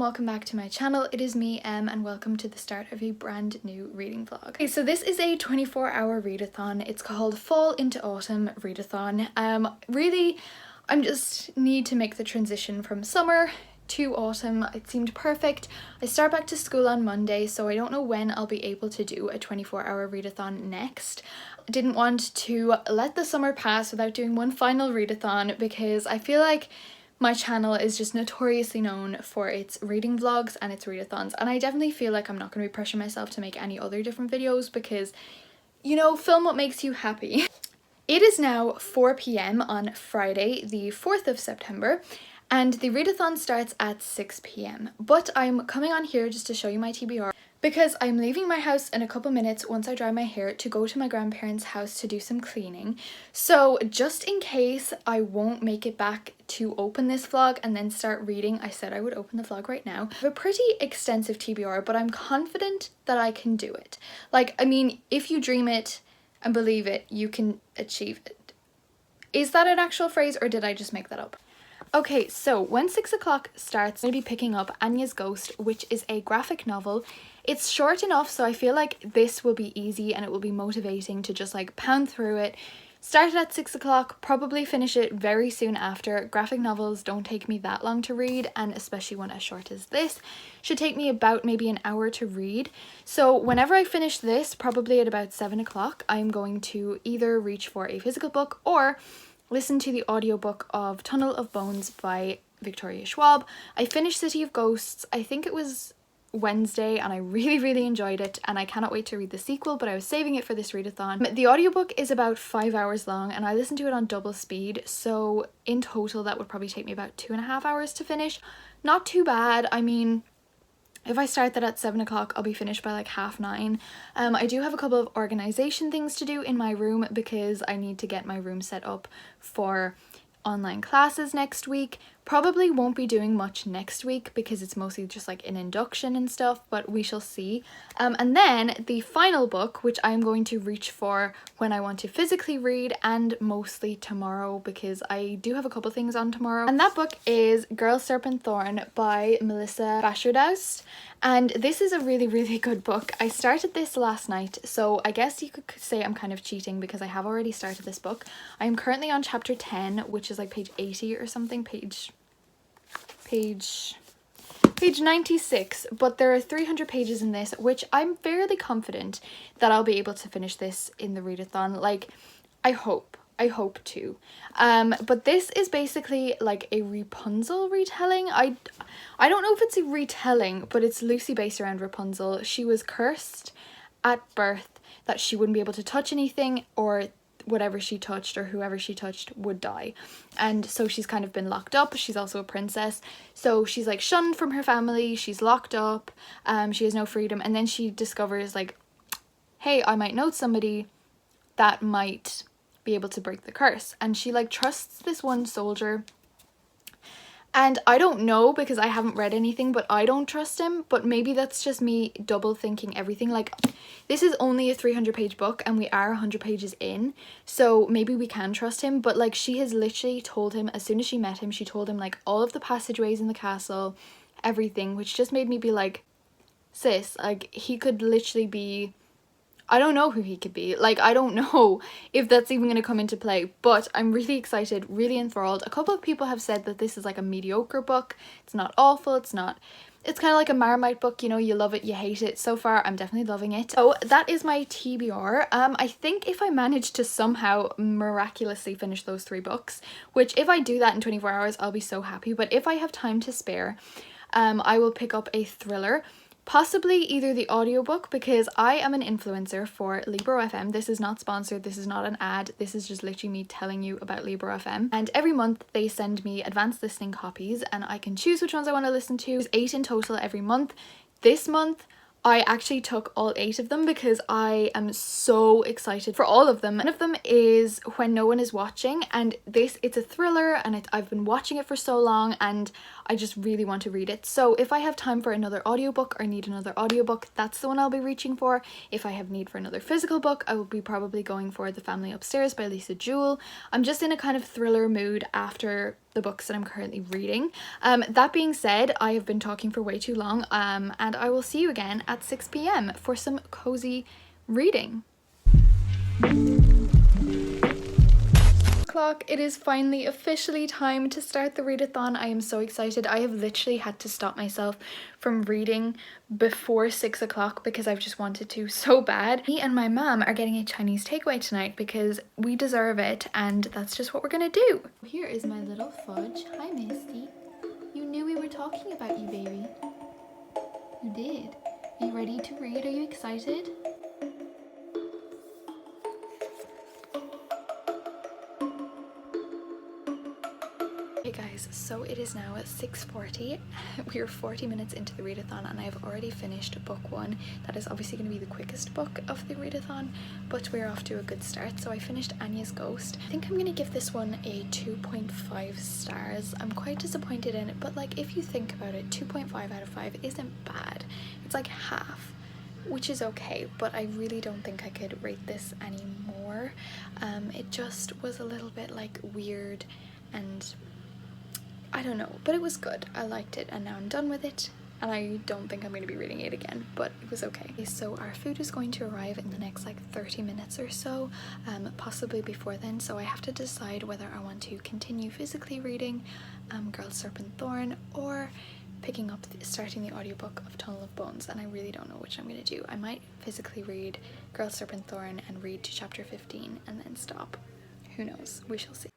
welcome back to my channel. It is me, and welcome to the start of a brand new reading vlog. Okay, so this is a 24-hour readathon. It's called Fall into Autumn Readathon. Really, I just need to make the transition from summer to autumn. It seemed perfect. I start back to school on Monday, so I don't know when I'll be able to do a 24-hour readathon next. I didn't want to let the summer pass without doing one final readathon because I feel like my channel is just notoriously known for its reading vlogs and its readathons, and I definitely feel like I'm not going to be pressuring myself to make any other different videos because, you know, film what makes you happy. It is now 4 p.m. on Friday, the 4th of September, and the readathon starts at 6 p.m. But I'm coming on here just to show you my TBR because I'm leaving my house in a couple minutes once I dry my hair to go to my grandparents' house to do some cleaning. So just in case I won't make it back to open this vlog and then start reading, I said I would open the vlog right now. I have a pretty extensive TBR, but I'm confident that I can do it. Like, I mean, if you dream it and believe it, you can achieve it. Is that an actual phrase or did I just make that up? Okay, so when 6 o'clock starts, I'm going to be picking up Anya's Ghost, which is a graphic novel. It's short enough, so I feel like this will be easy and it will be motivating to just like pound through it. Started at 6 o'clock, probably finish it very soon after. Graphic novels don't take me that long to read, and especially one as short as this should take me about maybe an hour to read. So whenever I finish this, probably at about 7 o'clock, I'm going to either reach for a physical book or listen to the audiobook of Tunnel of Bones by Victoria Schwab. I finished City of Ghosts, I think it was Wednesday, and I really enjoyed it, and I cannot wait to read the sequel, but I was saving it for this readathon. The audiobook is about 5 hours long and I listened to it on double speed, so in total that would probably take me about 2.5 hours to finish. Not too bad. I mean, if I start that at 7 o'clock, I'll be finished by like 9:30. I do have a couple of organization things to do in my room because I need to get my room set up for online classes next week. Probably won't be doing much next week because it's mostly just like an induction and stuff, but we shall see. And then the final book, which I'm going to reach for when I want to physically read, and mostly tomorrow because I do have a couple things on tomorrow. And that book is Girl Serpent Thorn by Melissa Bashardoust. And this is a really good book. I started this last night, so I guess you could say I'm kind of cheating because I have already started this book. I am currently on chapter 10, which is like page 80 or something, page 96, but there are 300 pages in this, which I'm fairly confident that I'll be able to finish this in the readathon. Like, I hope to. But this is basically like a Rapunzel retelling. I don't know if it's a retelling, but it's loosely based around Rapunzel. She was cursed at birth that she wouldn't be able to touch anything, or whatever she touched or whoever she touched would die, and so she's kind of been locked up. She's also a princess, so she's like shunned from her family, she's locked up, she has no freedom, and then she discovers like, hey, I might know somebody that might be able to break the curse, and she like trusts this one soldier. And I don't know because I haven't read anything, but I don't trust him. But maybe that's just me double thinking everything. Like, this is only a 300-page book and we are 100 pages in. So maybe we can trust him. But like, she has literally told him, as soon as she met him, she told him like all of the passageways in the castle, everything, which just made me be like, sis, like he could literally be, I don't know who he could be. Like, I don't know if that's even going to come into play, but I'm really excited, really enthralled. A couple of people have said that this is like a mediocre book. It's not awful. It's kind of like a Marmite book, you know, you love it, you hate it. So far, I'm definitely loving it. So that is my TBR. I think if I manage to somehow miraculously finish those 3 books, which if I do that in 24 hours, I'll be so happy. But if I have time to spare, I will pick up a thriller. Possibly either the audiobook, because I am an influencer for Libro FM. This is not sponsored, this is not an ad, this is just literally me telling you about Libro FM. And every month they send me advanced listening copies and I can choose which ones I want to listen to. There's 8 in total every month. This month I actually took all 8 of them because I am so excited for all of them. One of them is When No One Is Watching, and it's a thriller, and I've been watching it for so long and I just really want to read it. So if I have time for another audiobook or need another audiobook, that's the one I'll be reaching for. If I have need for another physical book, I will be probably going for The Family Upstairs by Lisa Jewell. I'm just in a kind of thriller mood after the books that I'm currently reading. That being said, I have been talking for way too long, and I will see you again at 6 p.m. for some cozy reading. It is finally officially time to start the readathon. I am so excited. I have literally had to stop myself from reading before 6 o'clock because I've just wanted to so bad. Me and my mom are getting a Chinese takeaway tonight because we deserve it, and that's just what we're gonna do. Here is my little fudge. Hi, Misty. You knew we were talking about you, baby. You did. Are you ready to read? Are you excited? Hey guys, so it is now at 6:40. We are 40 minutes into the readathon and I have already finished book 1. That is obviously going to be the quickest book of the readathon, but we're off to a good start. So I finished Anya's Ghost. I think I'm going to give this one a 2.5 stars. I'm quite disappointed in it, but like if you think about it, 2.5 out of 5 isn't bad. It's like half, which is okay, but I really don't think I could rate this anymore. It just was a little bit like weird and I don't know, but it was good. I liked it, and now I'm done with it, and I don't think I'm going to be reading it again, but it was okay. So our food is going to arrive in the next like 30 minutes or so, possibly before then, so I have to decide whether I want to continue physically reading Girl Serpent Thorn or starting the audiobook of Tunnel of Bones, and I really don't know which I'm going to do. I might physically read Girl Serpent Thorn and read to chapter 15 and then stop. Who knows? We shall see.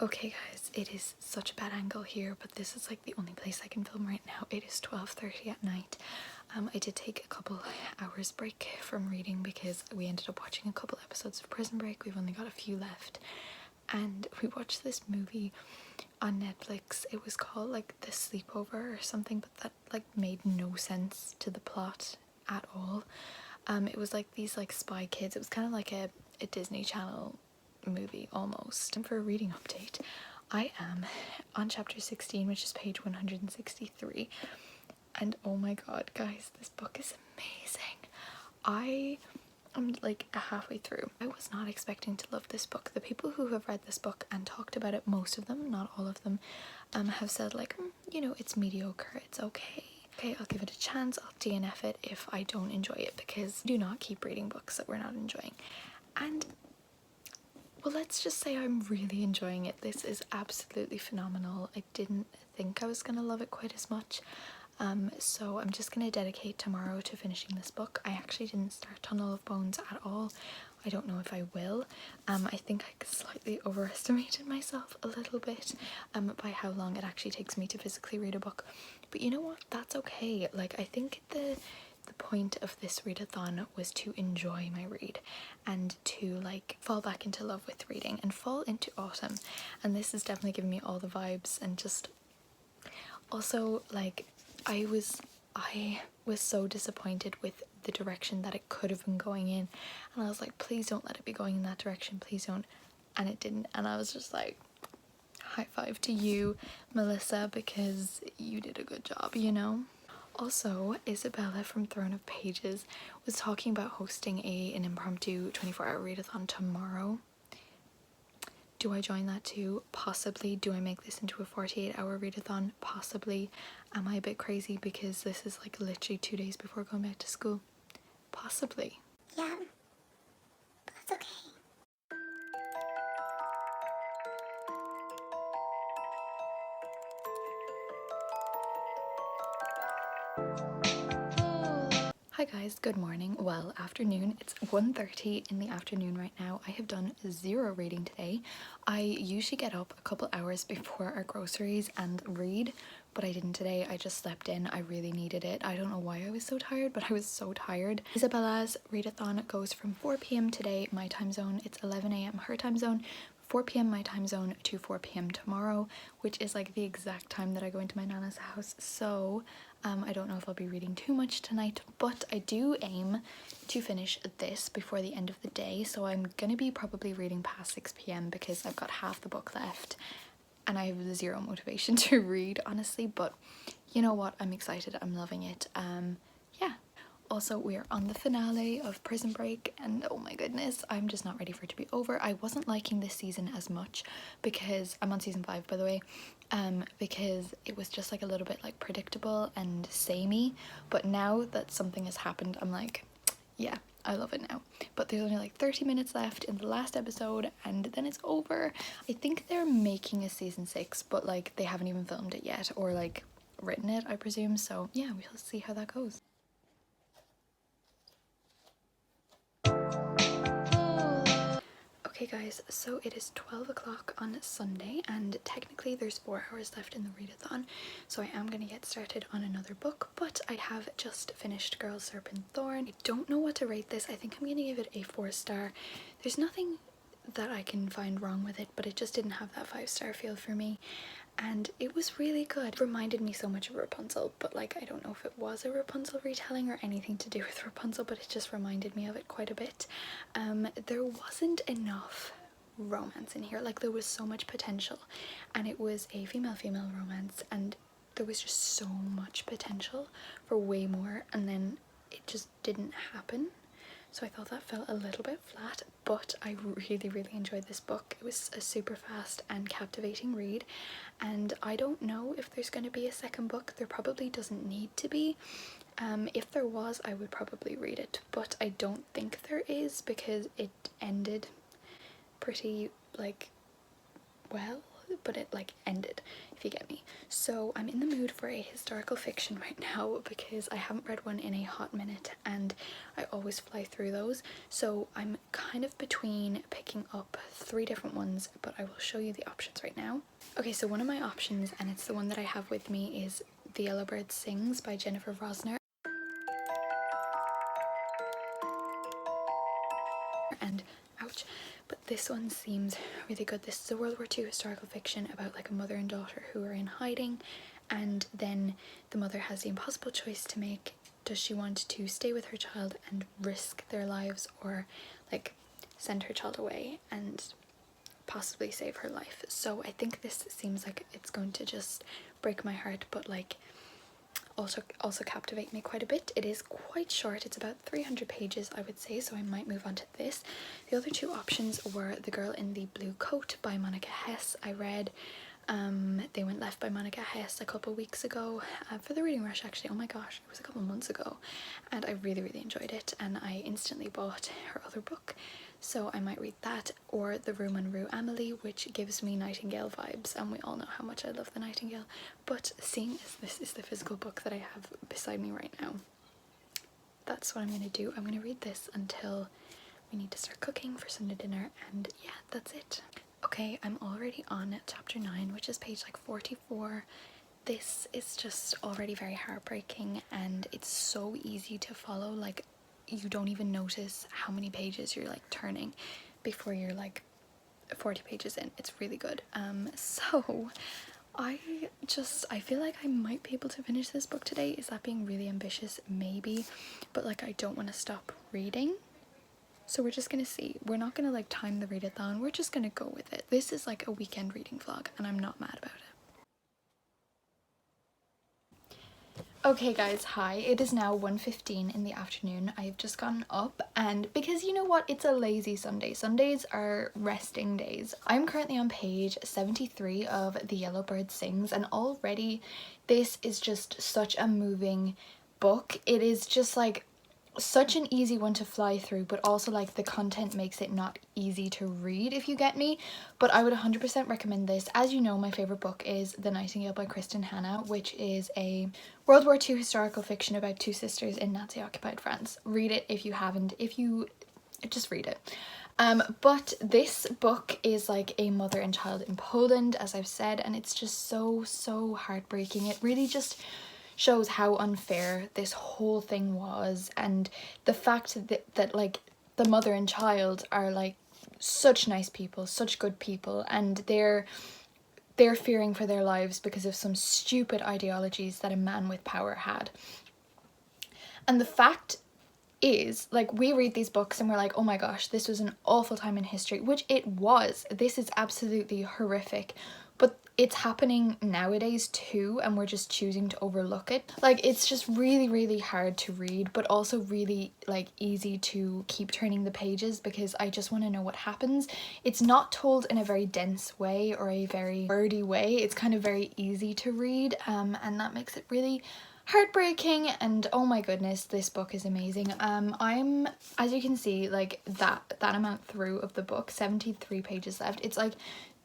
Okay guys, it is such a bad angle here, but this is like the only place I can film right now. It is 12:30 at night. I did take a couple hours break from reading because we ended up watching a couple episodes of Prison Break. We've only got a few left, and we watched this movie on Netflix. It was called like The Sleepover or something, but that like made no sense to the plot at all. It was like these like spy kids. It was kind of like a Disney Channel movie almost. And for a reading update, I am on chapter 16, which is page 163, and oh my god guys, this book is amazing. I'm like halfway through. I was not expecting to love this book. The people who have read this book and talked about it, most of them, not all of them, have said like, you know, it's mediocre, it's okay, I'll give it a chance, I'll DNF it if I don't enjoy it, because do not keep reading books that we're not enjoying. And well, let's just say I'm really enjoying it. This is absolutely phenomenal. I didn't think I was gonna love it quite as much. So I'm just gonna dedicate tomorrow to finishing this book. I actually didn't start Tunnel of Bones at all. I don't know if I will. I think I slightly overestimated myself a little bit by how long it actually takes me to physically read a book. But you know what? That's okay. Like, I think the point of this readathon was to enjoy my read and to like fall back into love with reading and fall into autumn, and this is definitely giving me all the vibes. And just also like I was so disappointed with the direction that it could have been going in, and I was like, please don't let it be going in that direction, please don't, and it didn't, and I was just like, high five to you, Melissa, because you did a good job, you know. Also, Isabella from Throne of Pages was talking about hosting an impromptu 24-hour readathon tomorrow. Do I join that too? Possibly. Do I make this into a 48-hour readathon? Possibly. Am I a bit crazy because this is like literally 2 days before going back to school? Possibly. Yeah, but that's okay. Hi guys, good morning. Well, afternoon. It's 1:30 in the afternoon right now. I have done 0 reading today. I usually get up a couple hours before our groceries and read, but I didn't today. I just slept in. I really needed it. I don't know why I was so tired, but I was so tired. Isabella's readathon goes from 4 p.m. today, my time zone. It's 11 a.m. her time zone. 4 p.m. my time zone to 4 p.m. tomorrow, which is like the exact time that I go into my nana's house. So I don't know if I'll be reading too much tonight, but I do aim to finish this before the end of the day. So I'm gonna be probably reading past 6 p.m. because I've got half the book left, and I have zero motivation to read, honestly, but you know what, I'm excited, I'm loving it. Yeah. Also, we are on the finale of Prison Break, and oh my goodness, I'm just not ready for it to be over. I wasn't liking this season as much because I'm on season 5, by the way, because it was just like a little bit like predictable and samey, but now that something has happened, I'm like, yeah, I love it now. But there's only like 30 minutes left in the last episode and then it's over. I think they're making a season 6, but like they haven't even filmed it yet or like written it, I presume. So yeah, we'll see how that goes. Okay guys, so it is 12 o'clock on Sunday and technically there's 4 hours left in the readathon, so I am going to get started on another book, but I have just finished Girl, Serpent, Thorn. I don't know what to rate this. I think I'm going to give it a 4-star. There's nothing that I can find wrong with it, but it just didn't have that 5-star feel for me, and it was really good. It reminded me so much of Rapunzel, but like I don't know if it was a Rapunzel retelling or anything to do with Rapunzel, but it just reminded me of it quite a bit. There wasn't enough romance in here, like there was so much potential, and it was a female romance, and there was just so much potential for way more, and then it just didn't happen. So I thought that felt a little bit flat, but I really enjoyed this book. It was a super fast and captivating read, and I don't know if there's going to be a second book. There probably doesn't need to be. If there was, I would probably read it, but I don't think there is because it ended pretty like well, but it like ended, if you get me. So I'm in the mood for a historical fiction right now because I haven't read one in a hot minute and I always fly through those, so I'm kind of between picking up 3 different ones, but I will show you the options right now. Okay, so one of my options, and it's the one that I have with me, is The Yellow Bird Sings by Jennifer Rosner. And ouch, but this one seems really good. This is a World War II historical fiction about like a mother and daughter who are in hiding, and then the mother has the impossible choice to make. Does she want to stay with her child and risk their lives, or like send her child away and possibly save her life? So I think this seems like it's going to just break my heart, but like also captivate me quite a bit. It is quite short, it's about 300 pages I would say, so I might move on to this. The other 2 options were The Girl in the Blue Coat by Monica Hess. I read They Went Left by Monica Hess a couple weeks ago for the reading rush actually. Oh my gosh, it was a couple months ago, and I really enjoyed it, and I instantly bought her other book, so I might read that, or The Room on Rue Amelie, which gives me Nightingale vibes, and we all know how much I love the Nightingale, but seeing as this is the physical book that I have beside me right now, that's what I'm going to do. I'm going to read this until we need to start cooking for Sunday dinner, and yeah, that's it. Okay, I'm already on chapter 9, which is page like 44. This is just already very heartbreaking, and it's so easy to follow. Like, you don't even notice how many pages you're like turning before you're like 40 pages in. It's really good. So I feel like I might be able to finish this book today. Is that being really ambitious? Maybe, but like I don't want to stop reading. So we're just gonna see. We're not gonna like time the readathon, we're just gonna go with it. This is like a weekend reading vlog and I'm not mad about it. Okay guys, hi. It is now 1:15 in the afternoon. I've just gotten up, and because you know what, it's a lazy Sunday. Sundays are resting days. I'm currently on page 73 of The Yellow Bird Sings, and already this is just such a moving book. It is just like such an easy one to fly through, but also like the content makes it not easy to read, if you get me. But I would 100% recommend this. As you know, my favorite book is The Nightingale by Kristen Hanna, which is a World War II historical fiction about 2 sisters in Nazi occupied France. Read it if you haven't. If you just read it. But this book is like a mother and child in Poland, as I've said, and it's just so heartbreaking. It really just shows how unfair this whole thing was, and the fact that like the mother and child are like such nice people, such good people, and they're fearing for their lives because of some stupid ideologies that a man with power had. And the fact is, like, we read these books and we're like, oh my gosh, this was an awful time in history, which it was. This is absolutely horrific, but it's happening nowadays too, and we're just choosing to overlook it. Like, it's just really hard to read, but also really like easy to keep turning the pages because I just want to know what happens. It's not told in a very dense way or a very wordy way. It's kind of very easy to read, and that makes it really heartbreaking. And oh my goodness, this book is amazing. I'm, as you can see, like that amount through of the book, 73 pages left. It's like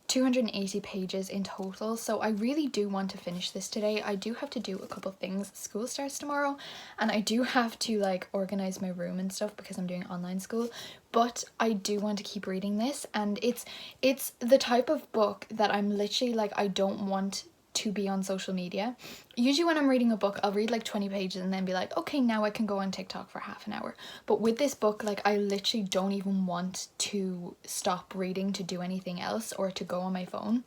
280 pages in total, so I really do want to finish this today. I do have to do a couple things. School starts tomorrow and I do have to like organize my room and stuff because I'm doing online school, but I do want to keep reading this. And it's the type of book that I'm literally like, I don't want to be on social media. Usually when I'm reading a book, I'll read like 20 pages and then be like, okay, now I can go on TikTok for half an hour. But with this book, like, I literally don't even want to stop reading to do anything else or to go on my phone,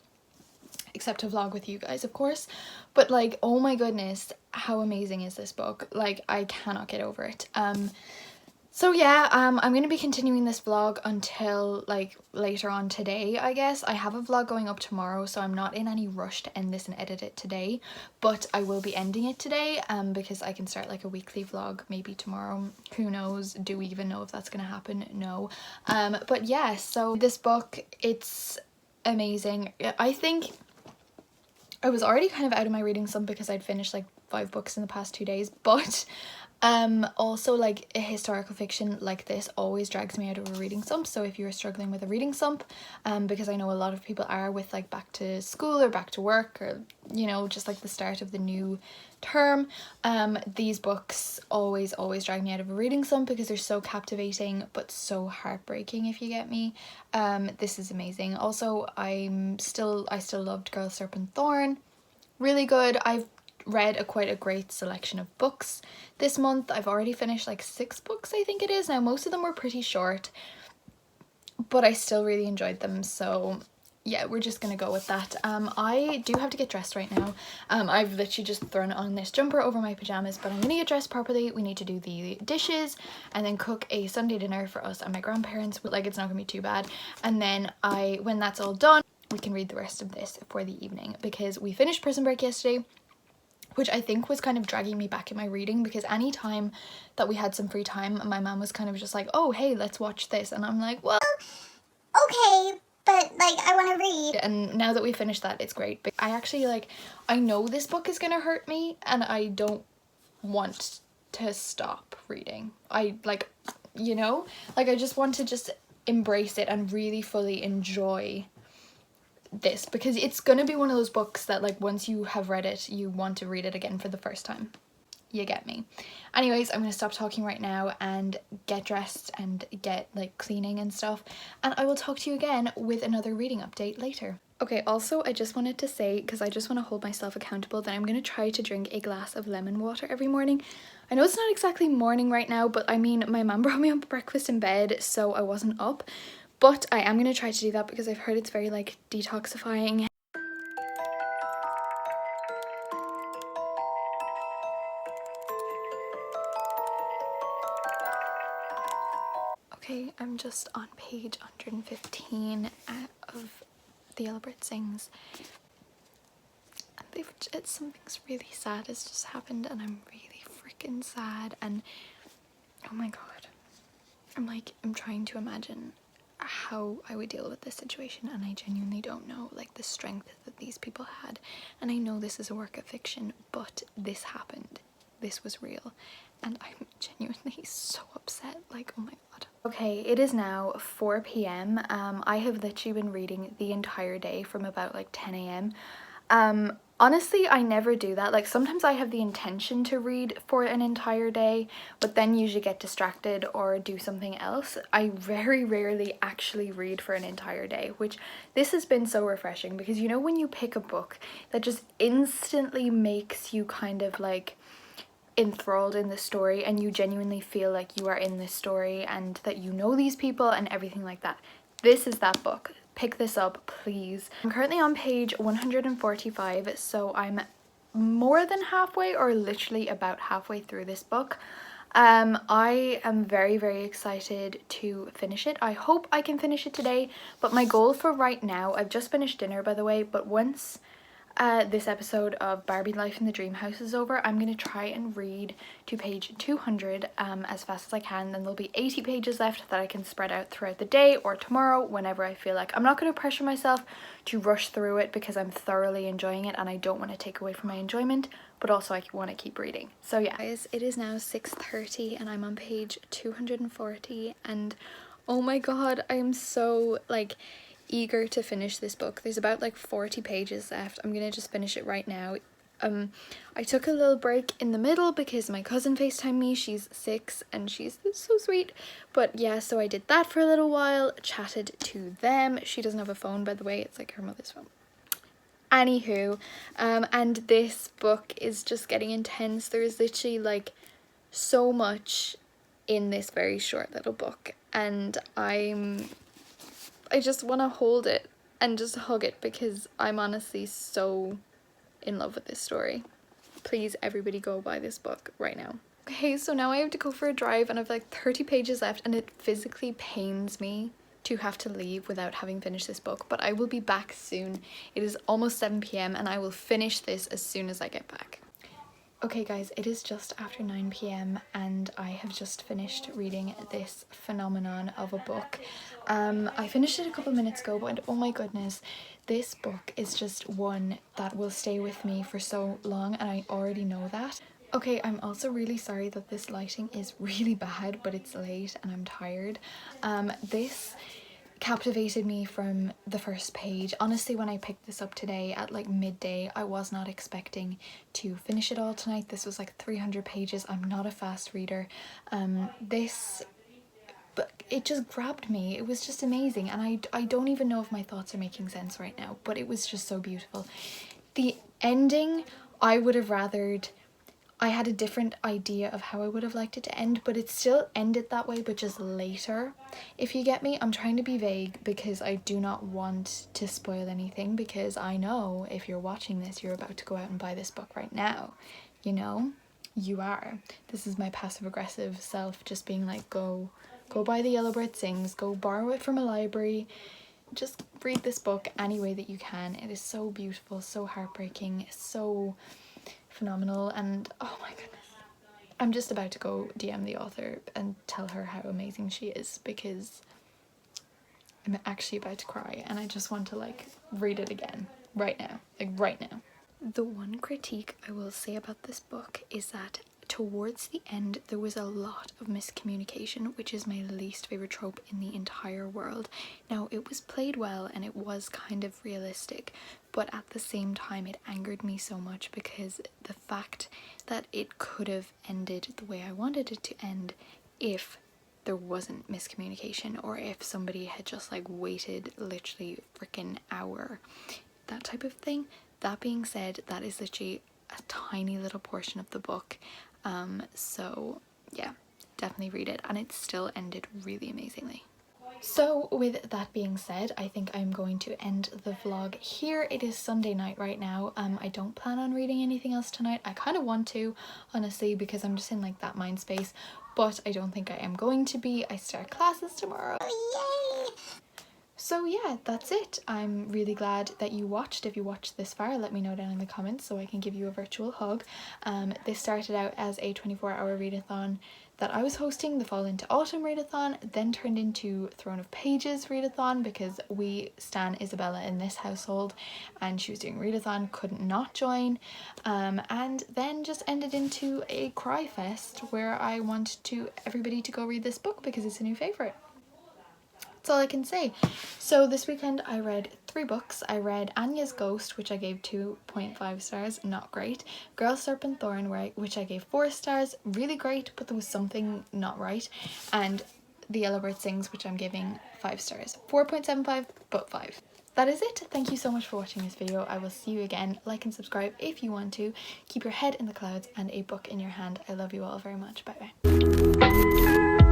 except to vlog with you guys, of course. But like, oh my goodness, how amazing is this book? Like, I cannot get over it. So yeah, I'm going to be continuing this vlog until like later on today, I guess. I have a vlog going up tomorrow, so I'm not in any rush to end this and edit it today, but I will be ending it today because I can start like a weekly vlog maybe tomorrow. Who knows? Do we even know if that's going to happen? No. But yeah, so this book, it's amazing. I think I was already kind of out of my reading slump because I'd finished like 5 books in the past 2 days, but also like a historical fiction like this always drags me out of a reading slump. So if you're struggling with a reading slump, because I know a lot of people are with like back to school or back to work, or you know, just like the start of the new term, these books always drag me out of a reading slump because they're so captivating but so heartbreaking, if you get me. This is amazing. Also, I still loved Girl, Serpent, Thorn. Really good. I've read quite a great selection of books this month. I've already finished like 6 books, I think it is. Now, most of them were pretty short, but I still really enjoyed them. So yeah, we're just gonna go with that. I do have to get dressed right now. I've literally just thrown on this jumper over my pajamas, but I'm gonna get dressed properly. We need to do the dishes and then cook a Sunday dinner for us and my grandparents. Like, it's not gonna be too bad. And then when that's all done, we can read the rest of this for the evening, because we finished Prison Break yesterday, which I think was kind of dragging me back in my reading, because any time that we had some free time, my mom was kind of just like, oh, hey, let's watch this. And I'm like, well, Okay, but like, I want to read. and now that we finished that, it's great. But I actually, like, I know this book is gonna hurt me and I don't want to stop reading. I like, you know, like, I just want to just embrace it and really fully enjoy this, because it's gonna be one of those books that like once you have read it, you want to read it again for the first time. You get me. Anyways, I'm gonna stop talking right now and get dressed and get like cleaning and stuff, and I will talk to you again with another reading update later. Okay, also I just wanted to say, because I just want to hold myself accountable, that I'm gonna try to drink a glass of lemon water every morning. I know it's not exactly morning right now, but I mean, my mum brought me up breakfast in bed, so I wasn't up. But I am going to try to do that because I've heard it's very like detoxifying. Okay, I'm just on page 115 of The Yellow Bird Sings. And something really sad has just happened, and I'm really freaking sad. And oh my god, I'm trying to imagine how I would deal with this situation, and I genuinely don't know, like, the strength that these people had. And I know this is a work of fiction, but this happened, this was real, and I'm genuinely so upset. Like, oh my god. Okay, it is now 4 p.m. I have literally been reading the entire day from about like 10 a.m. Honestly, I never do that. Like, sometimes I have the intention to read for an entire day, but then usually get distracted or do something else. I very rarely actually read for an entire day, which this has been so refreshing, because you know when you pick a book that just instantly makes you kind of like enthralled in the story, and you genuinely feel like you are in this story and that you know these people and everything like that. This is that book. Pick this up, please. I'm currently on page 145, so I'm more than halfway, or literally about halfway through this book. I am very excited to finish it. I hope I can finish it today, but my goal for right now, I've just finished dinner by the way, but once this episode of Barbie Life in the Dream House is over, I'm going to try and read to page 200 as fast as I can. Then there'll be 80 pages left that I can spread out throughout the day or tomorrow whenever I feel like. I'm not going to pressure myself to rush through it because I'm thoroughly enjoying it and I don't want to take away from my enjoyment, but also I want to keep reading. So yeah, guys, it is now 6:30 and I'm on page 240 and oh my god, I am so like eager to finish this book. There's about like 40 pages left. I'm gonna just finish it right now. I took a little break in the middle because my cousin FaceTimed me. She's 6 and she's so sweet. But yeah, so I did that for a little while, chatted to them. She doesn't have a phone, by the way, it's like her mother's phone. Anywho, and this book is just getting intense. There's literally like so much in this very short little book and I just want to hold it and just hug it because I'm honestly so in love with this story. Please, everybody go buy this book right now. Okay, so now I have to go for a drive and I've like 30 pages left and it physically pains me to have to leave without having finished this book, but I will be back soon. It is almost 7 p.m. and I will finish this as soon as I get back. Okay guys, it is just after 9 p.m. and I have just finished reading this phenomenon of a book. I finished it a couple minutes ago, but oh my goodness, this book is just one that will stay with me for so long and I already know that. Okay, I'm also really sorry that this lighting is really bad, but it's late and I'm tired. This captivated me from the first page. Honestly, when I picked this up today at like midday, I was not expecting to finish it all tonight. This was like 300 pages. I'm not a fast reader. But it just grabbed me. It was just amazing and I don't even know if my thoughts are making sense right now, but it was just so beautiful. The ending, I would have rathered, I had a different idea of how I would have liked it to end, but it still ended that way, but just later, if you get me. I'm trying to be vague because I do not want to spoil anything, because I know if you're watching this, you're about to go out and buy this book right now. You know, you are. This is my passive aggressive self just being like, go buy The Yellow Bird Sings, go borrow it from a library, just read this book any way that you can. It is so beautiful, so heartbreaking, so phenomenal, and oh my goodness, I'm just about to go DM the author and tell her how amazing she is because I'm actually about to cry and I just want to like read it again right now, like right now. The one critique I will say about this book is that towards the end there was a lot of miscommunication, which is my least favorite trope in the entire world. Now, it was played well and it was kind of realistic, but at the same time it angered me so much because the fact that it could have ended the way I wanted it to end if there wasn't miscommunication, or if somebody had just like waited literally freaking hour, that type of thing. That being said, that is literally a tiny little portion of the book, so yeah, definitely read it, and it still ended really amazingly. So with that being said, I think I'm going to end the vlog here. It is Sunday night right now. I don't plan on reading anything else tonight. I kind of want to, honestly, because I'm just in like that mind space, but I don't think I am going to be. I start classes tomorrow. Yay! So yeah, that's it. I'm really glad that you watched. If you watched this far, let me know down in the comments so I can give you a virtual hug. This started out as a 24-hour readathon that I was hosting, the Fall into Autumn Readathon, then turned into Throne of Pages Readathon because we stan Isabella in this household and she was doing readathon, couldn't not join, and then just ended into a cry fest where I want everybody to go read this book because it's a new favourite. That's all I can say. So this weekend I read 3 books. I read Anya's Ghost, which I gave 2.5 stars, not great. Girl Serpent Thorn, which I gave 4 stars, really great, but there was something not right. And The Yellow Bird Sings, which I'm giving 5 stars. 4.75, but 5. That is it. Thank you so much for watching this video. I will see you again. Like and subscribe if you want to. Keep your head in the clouds and a book in your hand. I love you all very much. Bye bye.